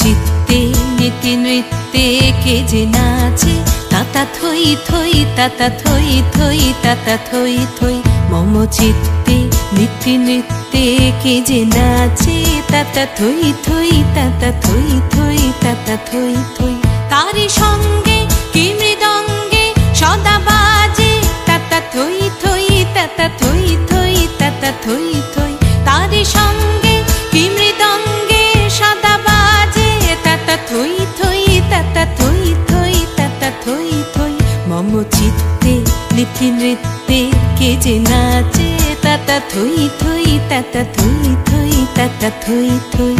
চিত্তে নীতি নৃত্যে কে যে নাচে, তাতা থই থই তাতা থই থই তাতা থই থই। মম চিত্তে নীতি নৃত্যে কে যে নাচে, তাতা থই থই তাতা থই থই তাতা থই থই। তারি সঙ্গে কি মৃদঙ্গে সদা বাজে, তাতা থই থই তাতা থই থই তাতা থই থই। তারি সঙ্গে কি মৃদঙ্গে সদা বাজে, তাতা থই থই তাতা থই থই তাতা থই থই। মম চিত্তে নীতি নৃত্যে কে যে নাচে, তাতা থই থই তাতা থই থই তাতা থই থই।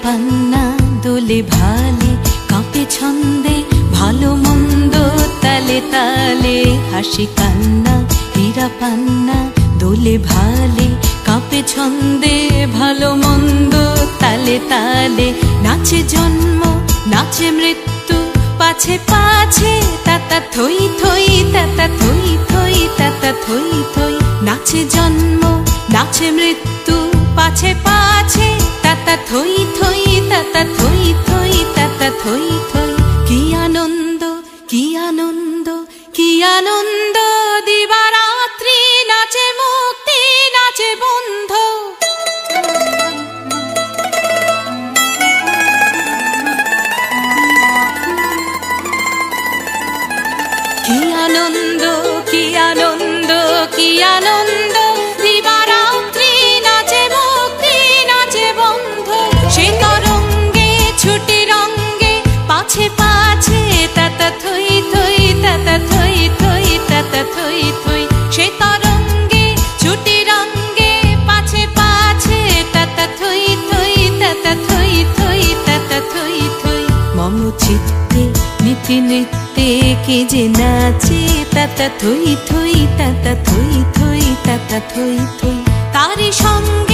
পান্না দোলে ভালে কাঁপে ছন্দে, ভালো মন্দ তালে তালে। হাসি কান্না হীরা পান্না দোলে ভালে কাঁপে ছন্দে, ভালো মন্দ তালে তালে। নাচে জন্ম নাচে মৃত্যু পাছে পাছে, তাতা থই থই তাতা থই থই তাতা থই থই। নাচে জন্ম নাচে মৃত্যু পাছে পাছে, তাতা থই থই তাতা থই থই তাতা থই থই। কি আনন্দ কি আনন্দ কি আনন্দ, দিবারাত্রি নাচে মুক্তি নাচে বন্ধ। কি আনন্দ কি আনন্দ কি আনন্দ, দিবারাত্রি নাচে মুক্তি নাচে বন্ধ। সে তরঙ্গে ছুটি রঙ্গে পাছে পাছে, তাতা থই থই তাতা থই থই তাতা থই থই। সে তরঙ্গে ছুটি রঙ্গে পাছে পাছে, তাতা থই থই তাতা থই থই তাতা থই থই। মম চিত্তে নীতি নৃত্যে কে যে নাচে, তাতা থই থই তাতা থই থই তাতা থই থই। তারি সঙ্গে